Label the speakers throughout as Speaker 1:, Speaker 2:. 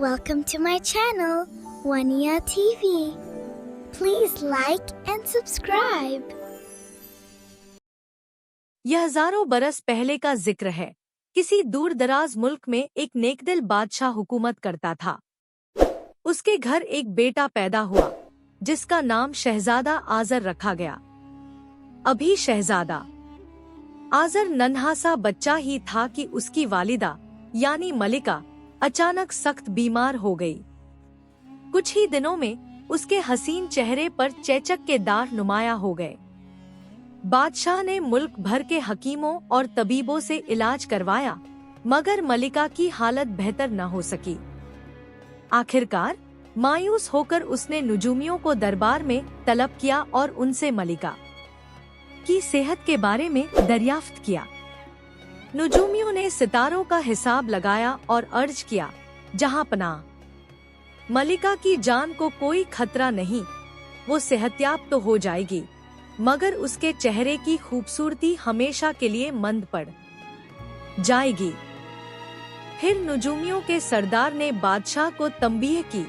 Speaker 1: Welcome to my channel, Wania TV. Please like and subscribe.
Speaker 2: यह हजारों बरस पहले का जिक्र है। किसी दूर दराज मुल्क में एक नेकदिल बादशाह हुकूमत करता था। उसके घर एक बेटा पैदा हुआ जिसका नाम शहजादा आजर रखा गया। अभी शहजादा आजर नन्हा सा बच्चा ही था कि उसकी वालिदा यानी मलिका अचानक सख्त बीमार हो गई। कुछ ही दिनों में उसके हसीन चेहरे पर चेचक के दाग नुमाया हो गए। बादशाह ने मुल्क भर के हकीमों और तबीबों से इलाज करवाया, मगर मलिका की हालत बेहतर न हो सकी। आखिरकार मायूस होकर उसने नुजूमियों को दरबार में तलब किया और उनसे मलिका की सेहत के बारे में दरियाफ्त किया। नुजूमियों ने सितारों का हिसाब लगाया और अर्ज किया, जहां पनाह मलिका की जान को कोई खतरा नहीं, वो सेहतयाब तो हो जाएगी, मगर उसके चेहरे की खूबसूरती हमेशा के लिए मंद पड़ जाएगी। फिर नुजूमियों के सरदार ने बादशाह को तंबीह की,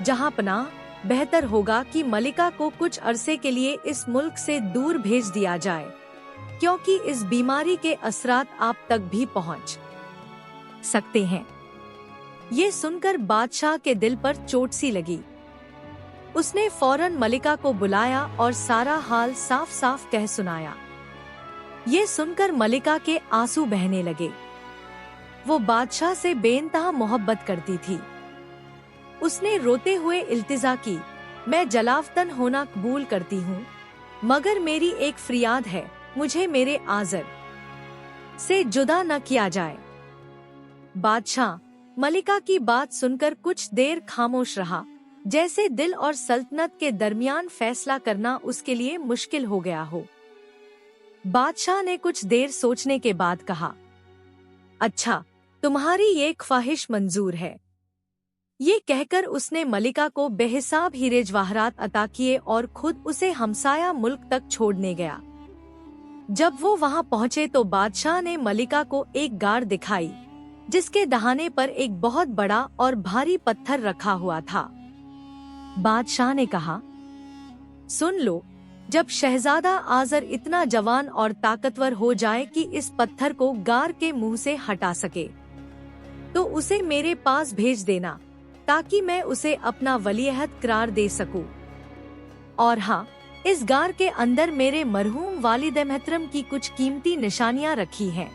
Speaker 2: जहां पनाह बेहतर होगा कि मलिका को कुछ अरसे के लिए इस मुल्क से दूर भेज दिया जाए, क्योंकि इस बीमारी के असरात आप तक भी पहुंच सकते हैं। ये सुनकर बादशाह के दिल पर चोट सी लगी। उसने फौरन मलिका को बुलाया और सारा हाल साफ साफ कह सुनाया। ये सुनकर मलिका के आंसू बहने लगे। वो बादशाह से बेइंतहा मोहब्बत करती थी। उसने रोते हुए इल्तिजा की, मैं जलावतन होना कबूल करती हूँ, मगर मेरी एक फरियाद है, मुझे मेरे आजर से जुदा न किया जाए। बादशाह मलिका की बात सुनकर कुछ देर खामोश रहा, जैसे दिल और सल्तनत के दरमियान फैसला करना उसके लिए मुश्किल हो गया हो। बादशाह ने कुछ देर सोचने के बाद कहा, अच्छा, तुम्हारी ये ख्वाहिश मंजूर है। ये कहकर उसने मलिका को बेहिसाब हीरे जवाहरात अता किए और खुद उसे हमसाया मुल्क तक छोड़ने गया। जब वो वहां पहुंचे तो बादशाह ने मलिका को एक गाड़ दिखाई, जिसके दहाने पर एक बहुत बड़ा और भारी पत्थर रखा हुआ था। बादशाह ने कहा, सुन लो, जब शहजादा आजर इतना जवान और ताकतवर हो जाए कि इस पत्थर को गार के मुंह से हटा सके, तो उसे मेरे पास भेज देना, ताकि मैं उसे अपना वलीअहद करार दे सकूं। और हाँ, इस गार के अंदर मेरे मरहूम वालिद मोहतरम की कुछ कीमती निशानियां रखी हैं।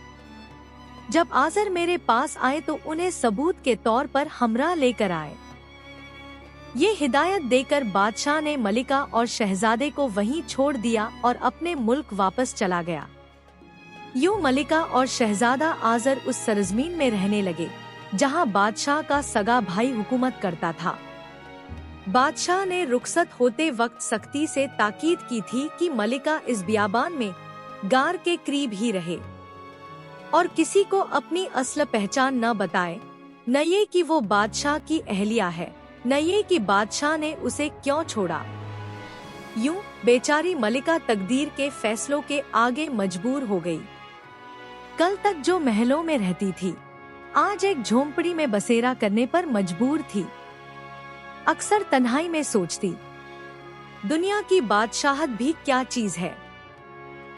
Speaker 2: जब आजर मेरे पास आए तो उन्हें सबूत के तौर पर हमरा लेकर आए। ये हिदायत देकर बादशाह ने मलिका और शहजादे को वहीं छोड़ दिया और अपने मुल्क वापस चला गया। यूं मलिका और शहजादा आजर उस सरजमीन में रहने लगे जहां बादशाह का सगा भाई हुकूमत करता था। बादशाह ने रुखसत होते वक्त सख्ती से ताकीद की थी कि मलिका इस बियाबान में गार के करीब ही रहे और किसी को अपनी असल पहचान न बताए, न ये कि वो बादशाह की अहलिया है, न ये कि बादशाह ने उसे क्यों छोड़ा। यूं बेचारी मलिका तकदीर के फैसलों के आगे मजबूर हो गई। कल तक जो महलों में रहती थी, आज एक झोंपड़ी में बसेरा करने पर मजबूर थी। अक्सर तन्हाई में सोचती, दुनिया की बादशाहत भी क्या चीज है।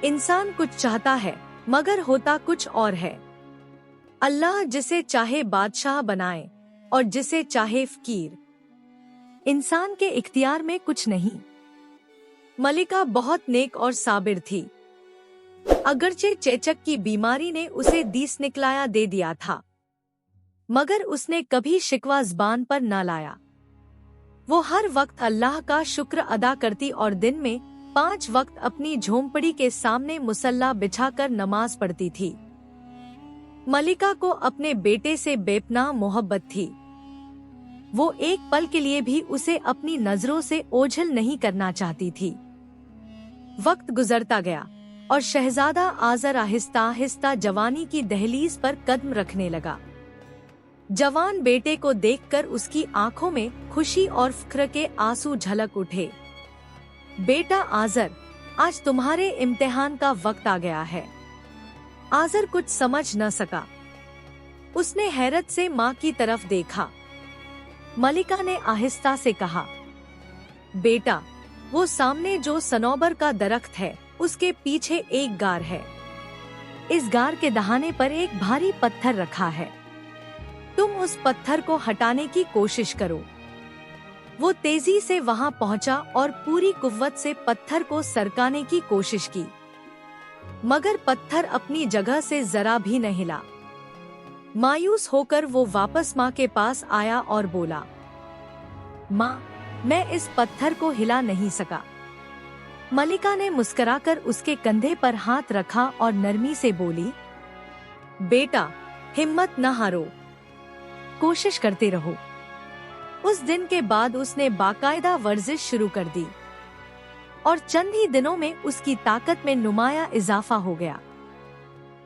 Speaker 2: इंसान कुछ चाहता है, मगर होता कुछ और है। अल्लाह जिसे चाहे बादशाह बनाए और जिसे चाहे फकीर। इंसान के इख्तियार में कुछ नहीं। मलिका बहुत नेक और साबिर थी। अगरचे चेचक की बीमारी ने उसे दीस निकलाया दे दिया था, मगर उसने कभी शिकवा ज़बान पर न लाया। वो हर वक्त अल्लाह का शुक्र अदा करती और दिन में 5 वक्त अपनी झोंपड़ी के सामने मुसल्ला बिछाकर नमाज पढ़ती थी। मलिका को अपने बेटे से बेपनाह मोहब्बत थी। वो एक पल के लिए भी उसे अपनी नजरों से ओझल नहीं करना चाहती थी। वक्त गुजरता गया और शहजादा आजर आहिस्ता आहिस्ता जवानी की दहलीज पर कदम रखने लगा। जवान बेटे को देखकर उसकी आंखों में खुशी और फख्र के आंसू झलक उठे। बेटा आजर, आज तुम्हारे इम्तिहान का वक्त आ गया है। आजर कुछ समझ न सका। उसने हैरत से माँ की तरफ देखा। मलिका ने आहिस्ता से कहा, बेटा, वो सामने जो सनौबर का दरख्त है उसके पीछे एक गार है। इस गार के दहाने पर एक भारी पत्थर रखा है। तुम उस पत्थर को हटाने की कोशिश करो। वो तेजी से वहां पहुंचा और पूरी कुव्वत से पत्थर को सरकाने की कोशिश की, मगर पत्थर अपनी जगह से जरा भी न हिला। मायूस होकर वो वापस माँ के पास आया और बोला, माँ, मैं इस पत्थर को हिला नहीं सका। मलिका ने मुस्कुराकर उसके कंधे पर हाथ रखा और नरमी से बोली, बेटा, हिम्मत न हारो, कोशिश करते रहो। उस दिन के बाद उसने बाकायदा वर्जिश शुरू कर दी और चंद ही दिनों में उसकी ताकत में नुमाया इजाफा हो गया।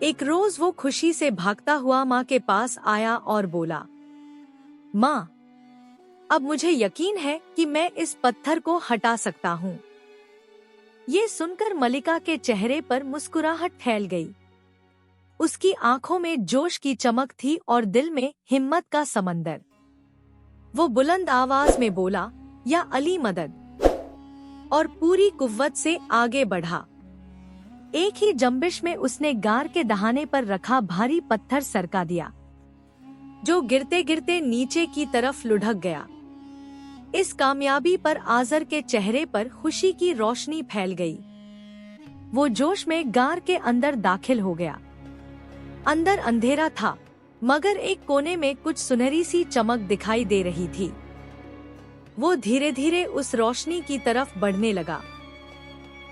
Speaker 2: एक रोज वो खुशी से भागता हुआ माँ के पास आया और बोला, माँ, अब मुझे यकीन है कि मैं इस पत्थर को हटा सकता हूँ। ये सुनकर मलिका के चेहरे पर मुस्कुराहट फैल गई। उसकी आंखों में जोश की चमक थी और दिल में हिम्मत का समंदर। वो बुलंद आवाज में बोला, या अली मदद, और पूरी कुव्वत से आगे बढ़ा। एक ही जंबिश में उसने गार के दहाने पर रखा भारी पत्थर सरका दिया, जो गिरते गिरते नीचे की तरफ लुढ़क गया। इस कामयाबी पर आजर के चेहरे पर खुशी की रोशनी फैल गई। वो जोश में गार के अंदर दाखिल हो गया। अंदर अंधेरा था, मगर एक कोने में कुछ सुनहरी सी चमक दिखाई दे रही थी। वो धीरे धीरे उस रोशनी की तरफ बढ़ने लगा।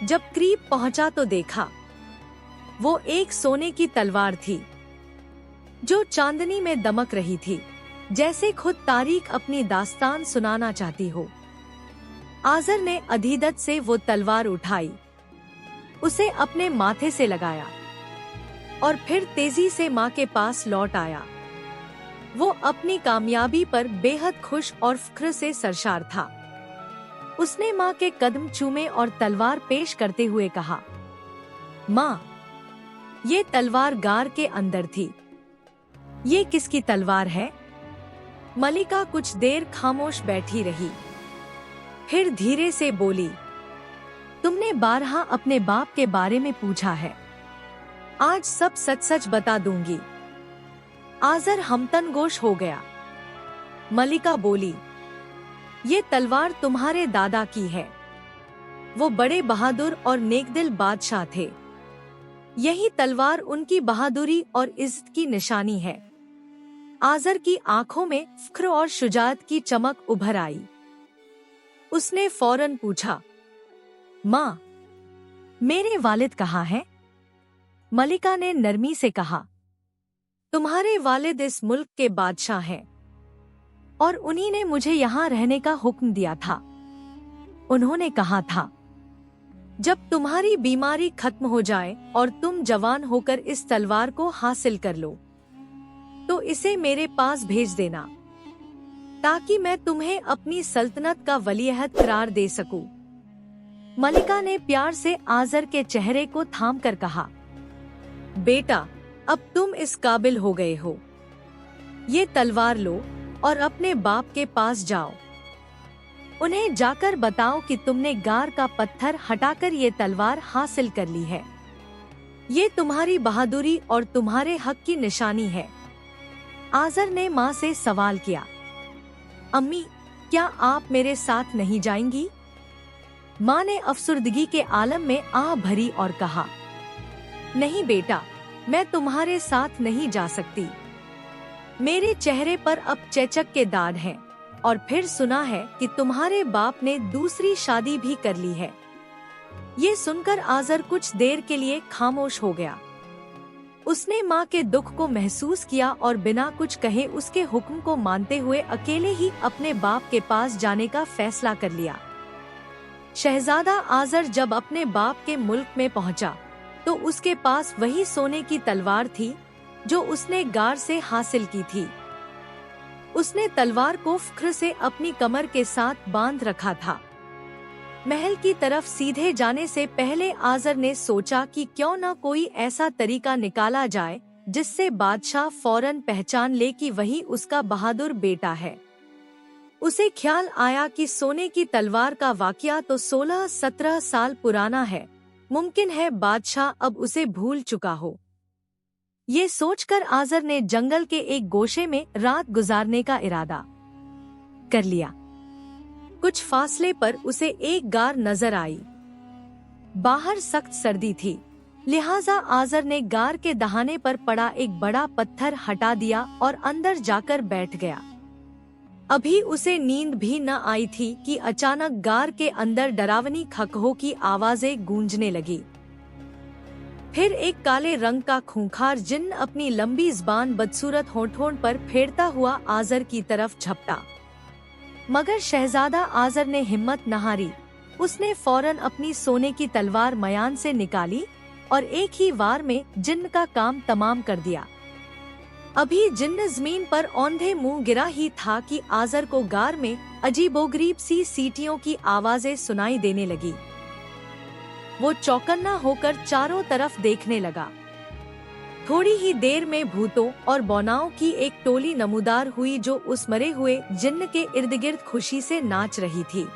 Speaker 2: जब करीब पहुंचा तो देखा वो एक सोने की तलवार थी, जो चांदनी में दमक रही थी, जैसे खुद तारीख अपनी दास्तान सुनाना चाहती हो। आजर ने अधीदत से वो तलवार उठाई, उसे अपने माथे से लगाया और फिर तेजी से माँ के पास लौट आया। वो अपनी कामयाबी पर बेहद खुश और फख्र से सरशार था। उसने माँ के कदम चूमे और तलवार पेश करते हुए कहा, माँ, ये तलवार गार के अंदर थी। ये किसकी तलवार है? मलिका कुछ देर खामोश बैठी रही, फिर धीरे से बोली, तुमने बारहा अपने बाप के बारे में पूछा है, आज सब सच सच बता दूंगी। आजर हमतनगोश हो गया। मलिका बोली, ये तलवार तुम्हारे दादा की है। वो बड़े बहादुर और नेकदिल बादशाह थे। यही तलवार उनकी बहादुरी और इज्जत की निशानी है। आजर की आंखों में फख्र और शुजाअत की चमक उभर आई। उसने फौरन पूछा, माँ, मेरे वालिद कहाँ हैं? मलिका ने नरमी से कहा, तुम्हारे वालिद इस मुल्क के बादशाह हैं और उन्हीं ने मुझे यहाँ रहने का हुक्म दिया था। उन्होंने कहा था, जब तुम्हारी बीमारी खत्म हो जाए और तुम जवान होकर इस तलवार को हासिल कर लो, तो इसे मेरे पास भेज देना, ताकि मैं तुम्हें अपनी सल्तनत का वलीअहद करार दे सकूं। मलिका ने प्यार से आजर के चेहरे को थाम कर कहा, बेटा, अब तुम इस काबिल हो गए हो। ये तलवार लो और अपने बाप के पास जाओ। उन्हें जाकर बताओ कि तुमने गार का पत्थर हटाकर ये तलवार हासिल कर ली है। ये तुम्हारी बहादुरी और तुम्हारे हक की निशानी है। आजर ने माँ से सवाल किया, अम्मी, क्या आप मेरे साथ नहीं जाएंगी? माँ ने अफसुर्दगी के आलम में आह भरी और कहा, नहीं बेटा, मैं तुम्हारे साथ नहीं जा सकती। मेरे चेहरे पर अब चेचक के दाग हैं और फिर सुना है कि तुम्हारे बाप ने दूसरी शादी भी कर ली है। ये सुनकर आजर कुछ देर के लिए खामोश हो गया। उसने माँ के दुख को महसूस किया और बिना कुछ कहे उसके हुक्म को मानते हुए अकेले ही अपने बाप के पास जाने का फैसला कर लिया। शहजादा आजर जब अपने बाप के मुल्क में पहुंचा, तो उसके पास वही सोने की तलवार थी जो उसने गार से हासिल की थी। उसने तलवार को फख्र से अपनी कमर के साथ बांध रखा था। महल की तरफ सीधे जाने से पहले आजर ने सोचा कि क्यों न कोई ऐसा तरीका निकाला जाए जिससे बादशाह फौरन पहचान ले कि वही उसका बहादुर बेटा है। उसे ख्याल आया कि सोने की तलवार का वाकया तो 16-17 साल पुराना है। मुमकिन है बादशाह अब उसे भूल चुका हो। ये सोचकर आज़र ने जंगल के एक गोशे में रात गुजारने का इरादा कर लिया। कुछ फासले पर उसे एक गार नजर आई। बाहर सख्त सर्दी थी, लिहाजा आज़र ने गार के दहाने पर पड़ा एक बड़ा पत्थर हटा दिया और अंदर जाकर बैठ गया। अभी उसे नींद भी न आई थी कि अचानक गार के अंदर डरावनी खकहो की आवाजें गूंजने लगी। फिर एक काले रंग का खूंखार जिन्न अपनी लंबी ज़बान बदसूरत होठों पर फेरता हुआ आज़र की तरफ झपटा। मगर शहजादा आज़र ने हिम्मत न हारी। उसने फौरन अपनी सोने की तलवार मयान से निकाली और एक ही वार में जिन्न का काम तमाम कर दिया। अभी जिन्न जमीन पर औंधे मुंह गिरा ही था कि आज़र को गार में अजीबोगरीब सी सीटियों की आवाजें सुनाई देने लगी। वो चौकन्ना होकर चारों तरफ देखने लगा। थोड़ी ही देर में भूतों और बौनाओं की एक टोली नमूदार हुई जो उस मरे हुए जिन्न के इर्द गिर्द खुशी से नाच रही थी।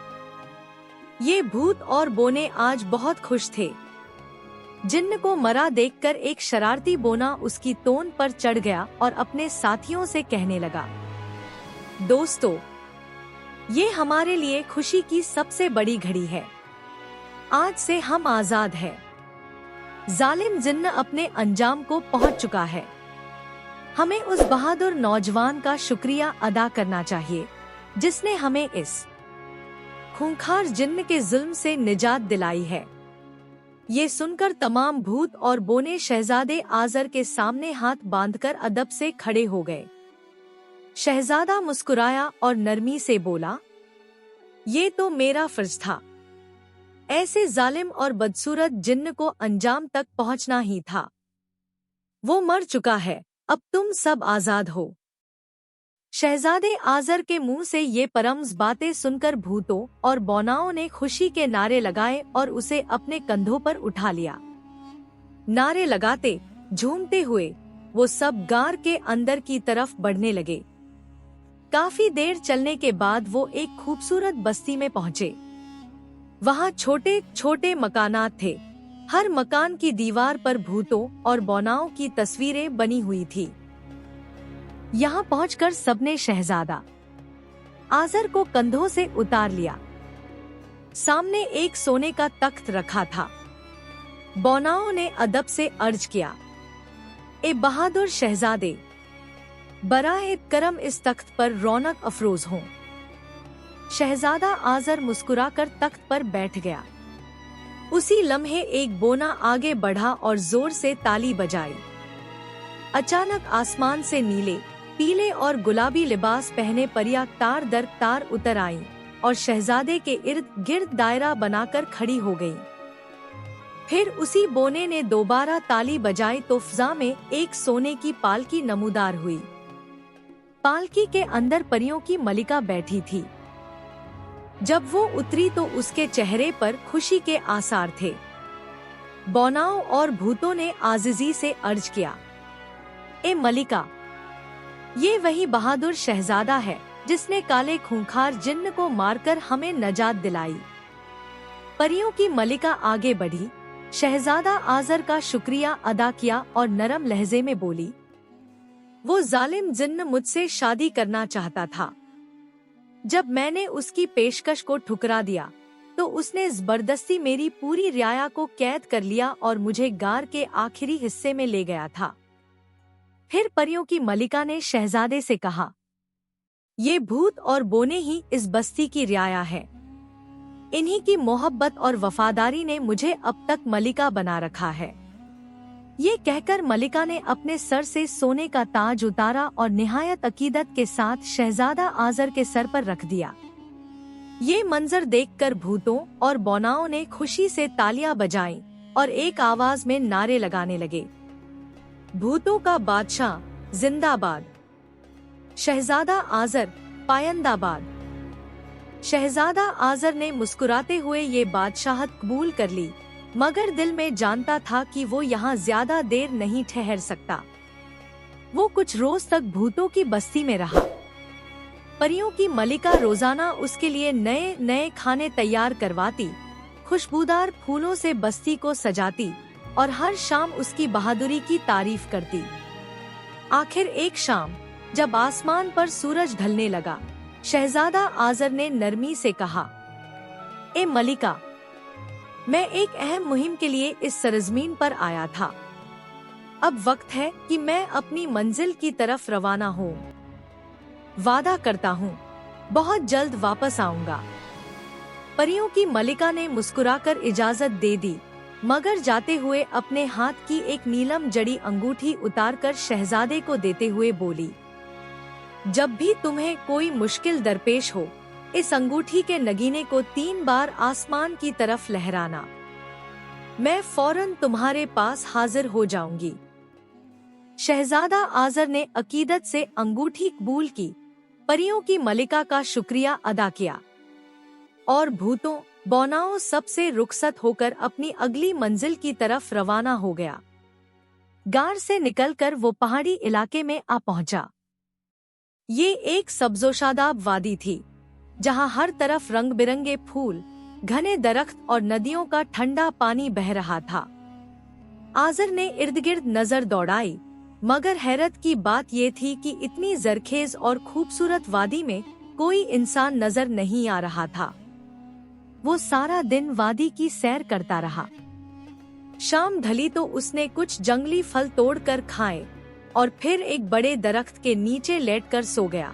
Speaker 2: ये भूत और बोने आज बहुत खुश थे। जिन्न को मरा देखकर एक शरारती बोना उसकी तोन पर चढ़ गया और अपने साथियों से कहने लगा, दोस्तों, ये हमारे लिए खुशी की सबसे बड़ी घड़ी है। आज से हम आजाद हैं। जालिम जिन्न अपने अंजाम को पहुंच चुका है। हमें उस बहादुर नौजवान का शुक्रिया अदा करना चाहिए जिसने हमें इस खूंखार जिन्न के जुल्म से निजात दिलाई है। ये सुनकर तमाम भूत और बोने शहजादे आज़र के सामने हाथ बांधकर अदब से खड़े हो गए। शहजादा मुस्कुराया और नरमी से बोला, ये तो मेरा फर्ज था। ऐसे जालिम और बदसूरत जिन्न को अंजाम तक पहुंचना ही था। वो मर चुका है, अब तुम सब आजाद हो। शहजादे आज़र के मुंह से ये परम्ज़ बातें सुनकर भूतों और बौनाओं ने खुशी के नारे लगाए और उसे अपने कंधों पर उठा लिया। नारे लगाते, झूमते हुए वो सब गार के अंदर की तरफ बढ़ने लगे। काफी देर चलने के बाद वो एक खूबसूरत बस्ती में पहुँचे। वहाँ छोटे छोटे मकानात थे। हर मकान की दीवार पर भूतों और बौनाओं की तस्वीरें बनी हुई थी। यहाँ पहुंचकर सबने शहजादा आज़र को कंधों से उतार लिया। सामने एक सोने का तख्त रखा था। बौनाओं ने अदब से अर्ज किया, ए बहादुर शहजादे, बराए करम इस तख्त पर रौनक अफरोज हों। शहजादा आज़र मुस्कुराकर तख्त पर बैठ गया। उसी लम्हे एक बोना आगे बढ़ा और जोर से ताली बजाई। अचानक आसमान से नीले, पीले और गुलाबी लिबास पहने परियां तार दर तार उतर आईं और शहजादे के इर्द गिर्द दायरा बनाकर खड़ी हो गईं। फिर उसी बोने ने दोबारा ताली बजाई तो फिजा में एक सोने की पालकी नमूदार हुई। पालकी के अंदर परियों की मलिका बैठी थी। जब वो उतरी तो उसके चेहरे पर खुशी के आसार थे। बौनाओं और भूतों ने आजिजी से अर्ज किया, ए मलिका, ये वही बहादुर शहजादा है जिसने काले खूंखार जिन्न को मारकर हमें नजात दिलाई। परियों की मलिका आगे बढ़ी, शहजादा आज़र का शुक्रिया अदा किया और नरम लहजे में बोली, वो जालिम जिन्न मुझसे शादी करना चाहता था। जब मैंने उसकी पेशकश को ठुकरा दिया तो उसने जबरदस्ती मेरी पूरी रियाया को कैद कर लिया और मुझे गार के आखिरी हिस्से में ले गया था। फिर परियों की मलिका ने शहजादे से कहा, ये भूत और बोने ही इस बस्ती की रियाया है। इन्हीं की मोहब्बत और वफादारी ने मुझे अब तक मलिका बना रखा है। ये कहकर मलिका ने अपने सर से सोने का ताज उतारा और निहायत अकीदत के साथ शहजादा आज़र के सर पर रख दिया। ये मंजर देखकर भूतों और बौनाओं ने खुशी से तालियां बजाईं और एक आवाज में नारे लगाने लगे, भूतों का बादशाह जिंदाबाद, शहजादा आज़र पायंदाबाद। शहजादा आज़र ने मुस्कुराते हुए ये बादशाहत कबूल कर ली, मगर दिल में जानता था कि वो यहाँ ज्यादा देर नहीं ठहर सकता। वो कुछ रोज तक भूतों की बस्ती में रहा। परियों की मलिका रोजाना उसके लिए नए नए खाने तैयार करवाती, खुशबूदार फूलों से बस्ती को सजाती और हर शाम उसकी बहादुरी की तारीफ करती। आखिर एक शाम जब आसमान पर सूरज ढलने लगा, शहजादा आज़र ने नरमी से कहा, ए मलिका, मैं एक अहम मुहिम के लिए इस सरजमीन पर आया था। अब वक्त है कि मैं अपनी मंजिल की तरफ रवाना हूँ। वादा करता हूँ, बहुत जल्द वापस आऊंगा। परियों की मलिका ने मुस्कुराकर इजाजत दे दी, मगर जाते हुए अपने हाथ की एक नीलम जड़ी अंगूठी उतारकर शहजादे को देते हुए बोली, जब भी तुम्हें कोई मुश्किल दरपेश हो, इस अंगूठी के नगीने को 3 बार आसमान की तरफ लहराना। मैं फौरन तुम्हारे पास हाजिर हो जाऊंगी। शहजादा आज़र ने अकीदत से अंगूठी कबूल की, परियों की मलिका का शुक्रिया अदा किया और भूतों बौनाओं सबसे रुखसत होकर अपनी अगली मंजिल की तरफ रवाना हो गया। गार से निकलकर वो पहाड़ी इलाके में आ पहुंचा। ये एक सब्जोशादाब वादी थी, जहां हर तरफ रंग बिरंगे फूल, घने दरख्त और नदियों का ठंडा पानी बह रहा था। आज़र ने इर्द गिर्द नजर दौड़ाई, मगर हैरत की बात ये थी कि इतनी जरखेज और खूबसूरत वादी में कोई इंसान नजर नहीं आ रहा था। वो सारा दिन वादी की सैर करता रहा। शाम ढली तो उसने कुछ जंगली फल तोड़कर खाए और फिर एक बड़े दरख्त के नीचे लेटकर सो गया।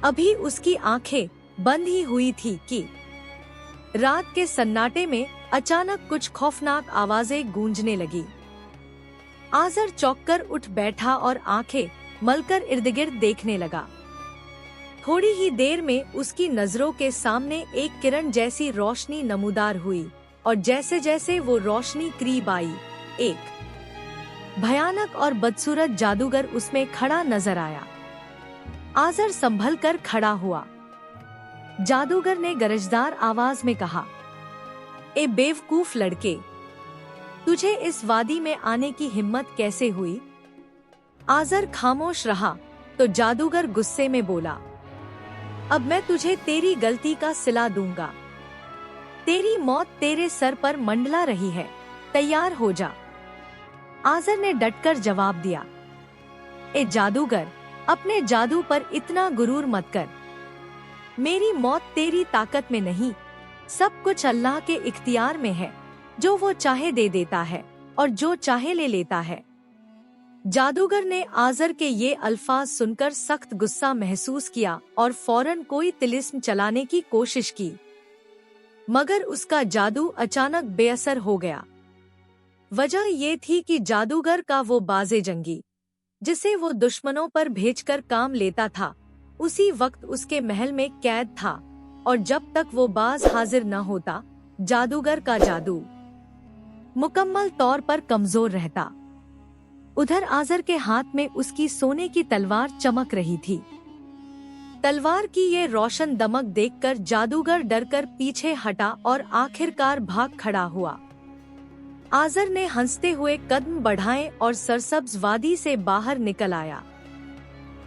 Speaker 2: अभी उसकी आंखें बंद ही हुई थी कि रात के सन्नाटे में अचानक कुछ खौफनाक आवाजें गूंजने लगी। आज़र चौंककर उठ बैठा और आंखें मलकर इर्द-गिर्द देखने लगा। थोड़ी ही देर में उसकी नजरों के सामने एक किरण जैसी रोशनी नमूदार हुई और जैसे जैसे वो रोशनी करीब आई, एक भयानक और बदसूरत जादूगर उसमें खड़ा नजर आया। आज़र संभल कर खड़ा हुआ। जादूगर ने गरजदार आवाज में कहा, ए बेवकूफ लड़के, तुझे इस वादी में आने की हिम्मत कैसे हुई? आज़र खामोश रहा तो जादूगर गुस्से में बोला, अब मैं तुझे तेरी गलती का सिला दूंगा। तेरी मौत तेरे सर पर मंडला रही है, तैयार हो जा। आज़र ने डटकर जवाब दिया, ए जादूगर, अपने जादू पर इतना गुरूर मत कर। मेरी मौत तेरी ताकत में नहीं, सब कुछ अल्लाह के इख्तियार में है। जो वो चाहे दे देता है और जो चाहे ले लेता है। जादूगर ने आज़र के ये अल्फाज सुनकर सख्त गुस्सा महसूस किया और फौरन कोई तिलिस्म चलाने की कोशिश की, मगर उसका जादू अचानक बेअसर हो गया। वजह ये थी कि जादूगर का वो बाजे जंगी, जिसे वो दुश्मनों पर भेजकर काम लेता था, उसी वक्त उसके महल में कैद था और जब तक वो बाज हाजिर न होता, जादूगर का जादू मुकम्मल तौर पर कमजोर रहता। उधर आज़र के हाथ में उसकी सोने की तलवार चमक रही थी। तलवार की ये रोशन दमक देखकर जादूगर डरकर पीछे हटा और आखिरकार भाग खड़ा हुआ। आज़र ने हंसते हुए कदम बढ़ाए और सरसब्ज वादी से बाहर निकल आया।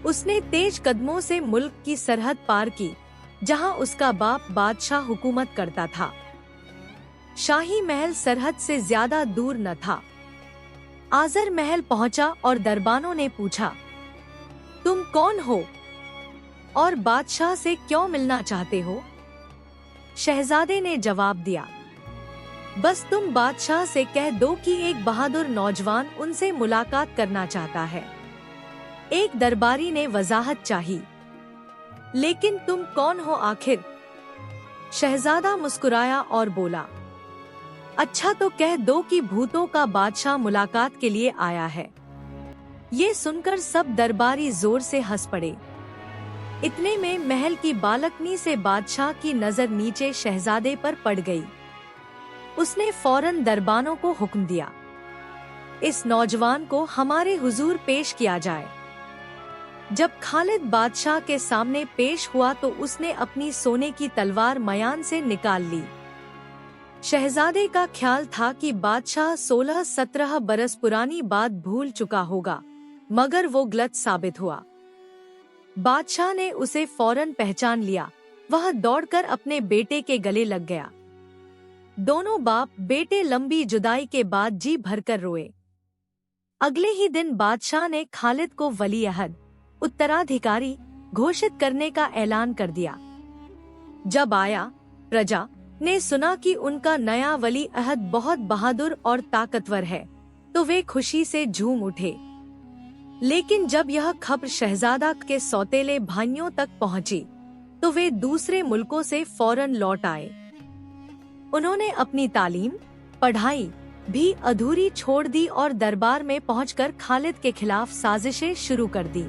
Speaker 2: उसने तेज कदमों से मुल्क की सरहद पार की, जहां उसका बाप बादशाह हुकूमत करता था। शाही महल सरहद से ज्यादा दूर न था। आज़र महल पहुंचा और दरबानों ने पूछा, तुम कौन हो और बादशाह से क्यों मिलना चाहते हो? शहजादे ने जवाब दिया, बस तुम बादशाह से कह दो कि एक बहादुर नौजवान उनसे मुलाकात करना चाहता है। एक दरबारी ने वजाहत चाही। लेकिन तुम कौन हो आखिर? शहजादा मुस्कुराया और बोला, अच्छा तो कह दो कि भूतों का बादशाह मुलाकात के लिए आया है। ये सुनकर सब दरबारी जोर से हंस पड़े। इतने में महल की बालकनी से बादशाह की नजर नीचे शहजादे पर पड़ गई। उसने फौरन दरबानों को हुक्म दिया, इस नौजवान को हमारे हुजूर पेश किया जाए। जब खालिद बादशाह के सामने पेश हुआ तो उसने अपनी सोने की तलवार मयान से निकाल ली। शहजादे का ख्याल था कि बादशाह 16-17 बरस पुरानी बात भूल चुका होगा, मगर वो गलत साबित हुआ। बादशाह ने उसे फौरन पहचान लिया। वह दौड़कर अपने बेटे के गले लग गया। दोनों बाप बेटे लंबी जुदाई के बाद जी भरकर रोए। अगले ही दिन बादशाह ने खालिद को वली अहद, उत्तराधिकारी घोषित करने का ऐलान कर दिया। जब आया प्रजा ने सुना कि उनका नया वली अहद बहुत बहादुर और ताकतवर है, तो वे खुशी से झूम उठे। लेकिन जब यह खबर शहजादा के सौतेले भाइयों तक पहुंची, तो वे दूसरे मुल्कों से फौरन लौट आए। उन्होंने अपनी तालीम, पढ़ाई भी अधूरी छोड़ दी और दरबार में पहुंचकर खालिद के खिलाफ साजिशें शुरू कर दी।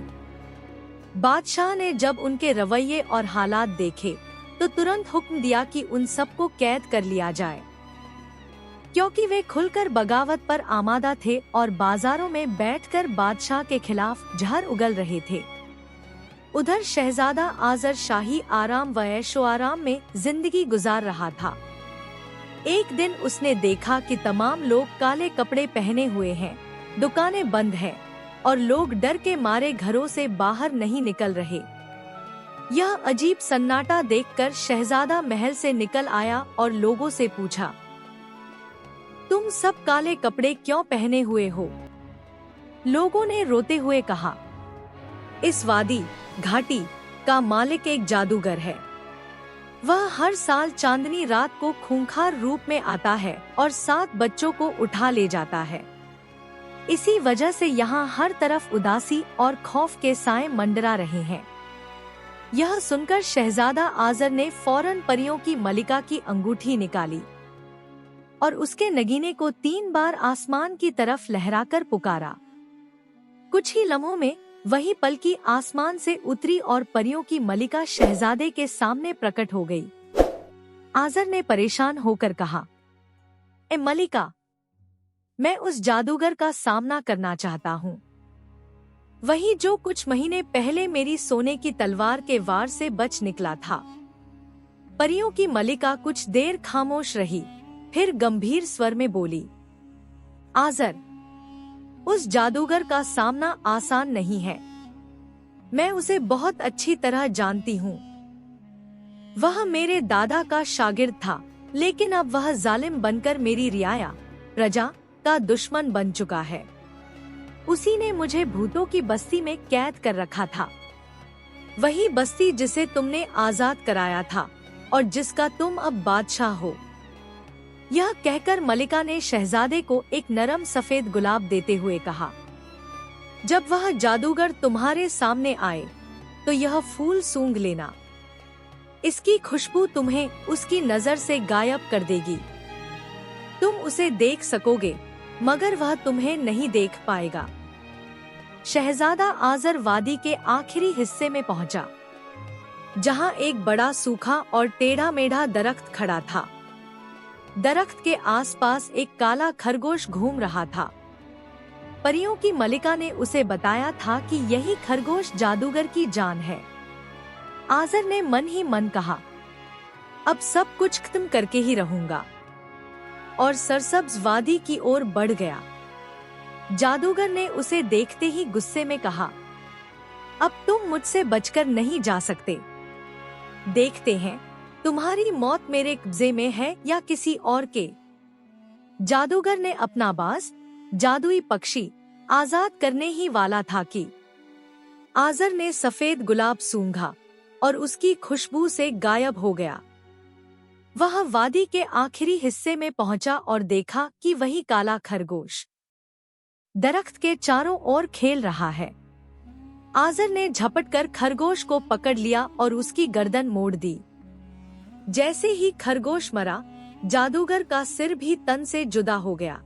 Speaker 2: बादशाह ने जब उनके रवैये और हालात देखे, तो तुरंत हुक्म दिया कि उन सबको कैद कर लिया जाए, क्योंकि वे खुलकर बगावत पर आमादा थे और बाजारों में बैठकर बादशाह के खिलाफ जहर उगल रहे थे। उधर शहजादा आजर शाही आराम व ऐशो-आराम में जिंदगी गुजार रहा था। एक दिन उसने देखा कि तमाम लोग काले कपड़े पहने हुए हैं, दुकानें बंद हैं और लोग डर के मारे घरों से बाहर नहीं निकल रहे। यह अजीब सन्नाटा देखकर शहजादा महल से निकल आया और लोगों से पूछा, तुम सब काले कपड़े क्यों पहने हुए हो? लोगों ने रोते हुए कहा, इस वादी घाटी का मालिक एक जादूगर है। वह हर साल चांदनी रात को खूंखार रूप में आता है और 7 बच्चों को उठा ले जाता है। इसी वजह से यहाँ हर तरफ उदासी और खौफ के साए मंडरा रहे हैं। यह सुनकर शहजादा आजर ने फौरन परियों की मलिका की अंगूठी निकाली और उसके नगीने को 3 बार आसमान की तरफ लहराकर पुकारा। कुछ ही लम्हों में वही पलकी आसमान से उतरी और परियों की मलिका शहजादे के सामने प्रकट हो गई। आजर ने परेशान होकर कहा, ए मलिका, मैं उस जादूगर का सामना करना चाहता हूँ, वही जो कुछ महीने पहले मेरी सोने की तलवार के वार से बच निकला था। परियों की मलिका कुछ देर खामोश रही, फिर गंभीर स्वर में बोली, आजर, उस जादूगर का सामना आसान नहीं है। मैं उसे बहुत अच्छी तरह जानती हूँ। वह मेरे दादा का शागिर्द था, लेकिन अब वह जालिम बनकर मेरी रियाया, प्रजा का दुश्मन बन चुका है। उसी ने मुझे भूतों की बस्ती में कैद कर रखा था, वही बस्ती जिसे तुमने आजाद कराया था और जिसका तुम अब बादशाह हो। यह कहकर मलिका ने शहजादे को एक नरम सफेद गुलाब देते हुए कहा, जब वह जादूगर तुम्हारे सामने आए तो यह फूल सूंघ लेना। इसकी खुशबू तुम्हें उसकी नजर से गायब कर देगी। तुम उसे देख सकोगे, मगर वह तुम्हें नहीं देख पाएगा। शहजादा आजर वादी के आखिरी हिस्से में पहुंचा, जहां एक बड़ा सूखा और टेढ़ा मेढ़ा दरख्त खड़ा था। दरख्त के आसपास एक काला खरगोश घूम रहा था। परियों की मलिका ने उसे बताया था कि यही खरगोश जादूगर की जान है। आजर ने मन ही मन कहा, अब सब कुछ खत्म करके ही रहूंगा, और सरसब्ज वादी की ओर बढ़ गया। जादूगर ने उसे देखते ही गुस्से में कहा, अब तुम मुझसे बचकर नहीं जा सकते। देखते हैं तुम्हारी मौत मेरे कब्जे में है या किसी और के। जादूगर ने अपना बाज, जादुई पक्षी, आजाद करने ही वाला था कि आजर ने सफेद गुलाब सूंघा और उसकी खुशबू से गायब हो गया। वह वादी के आखिरी हिस्से में पहुंचा और देखा कि वही काला खरगोश दरख्त के चारों ओर खेल रहा है। आजर ने झपटकर खरगोश को पकड़ लिया और उसकी गर्दन मोड़ दी। जैसे ही खरगोश मरा, जादूगर का सिर भी तन से जुदा हो गया।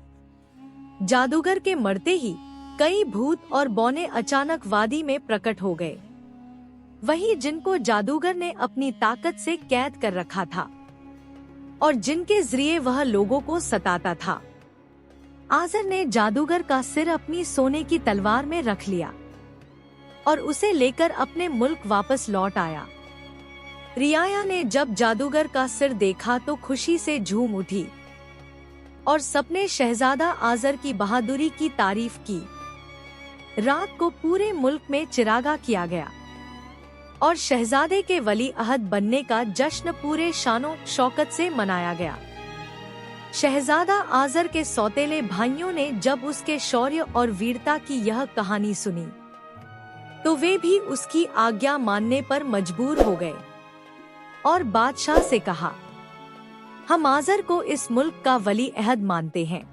Speaker 2: जादूगर के मरते ही कई भूत और बौने अचानक वादी में प्रकट हो गए, वही जिनको जादूगर ने अपनी ताकत से कैद कर रखा था और जिनके जरिए वह लोगों को सताता था। आजर ने जादूगर का सिर अपनी सोने की तलवार में रख लिया और उसे लेकर अपने मुल्क वापस लौट आया। रियाया ने जब जादूगर का सिर देखा तो खुशी से झूम उठी और सबने शहजादा आजर की बहादुरी की तारीफ की। रात को पूरे मुल्क में चिरागा किया गया। और शहजादे के वली अहद बनने का जश्न पूरे शानो शौकत से मनाया गया। शहजादा आजर के सौतेले भाइयों ने जब उसके शौर्य और वीरता की यह कहानी सुनी तो वे भी उसकी आज्ञा मानने पर मजबूर हो गए और बादशाह से कहा, हम आजर को इस मुल्क का वली अहद मानते हैं।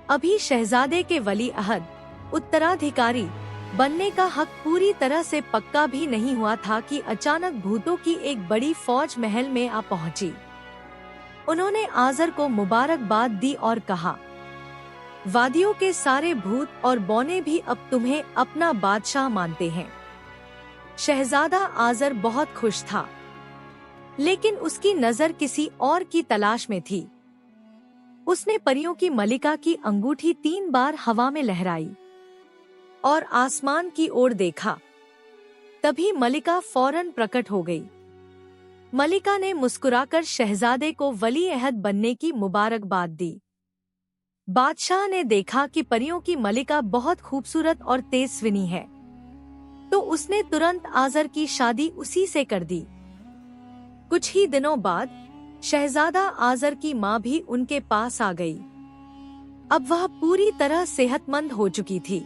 Speaker 2: अभी शहजादे के वली अहद उत्तराधिकारी बनने का हक पूरी तरह से पक्का भी नहीं हुआ था कि अचानक भूतों की एक बड़ी फौज महल में आ पहुंची। उन्होंने आजर को मुबारकबाद दी और कहा, वादियों के सारे भूत और बौने भी अब तुम्हें अपना बादशाह मानते हैं। शहजादा आजर बहुत खुश था, लेकिन उसकी नजर किसी और की तलाश में थी। उसने परियों की मलिका की अंगूठी 3 बार हवा में लहराई और आसमान की ओर देखा। तभी मलिका फौरन प्रकट हो गई। मलिका ने मुस्कुराकर शहजादे को वली अहद बनने की मुबारकबाद दी। बादशाह ने देखा कि परियों की मलिका बहुत खूबसूरत और तेजस्विनी है, तो उसने तुरंत आजर की शादी उसी से कर दी। कुछ ही दिनों बाद शहजादा आजर की माँ भी उनके पास आ गई। अब वह पूरी तरह सेहतमंद हो चुकी थी।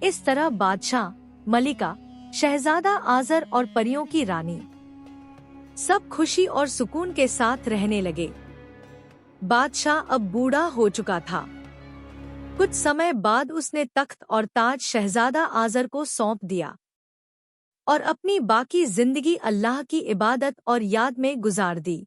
Speaker 2: इस तरह बादशाह, मलिका, शहजादा आजर और परियों की रानी सब खुशी और सुकून के साथ रहने लगे। बादशाह अब बूढ़ा हो चुका था। कुछ समय बाद उसने तख्त और ताज शहजादा आजर को सौंप दिया और अपनी बाकी जिंदगी अल्लाह की इबादत और याद में गुजार दी।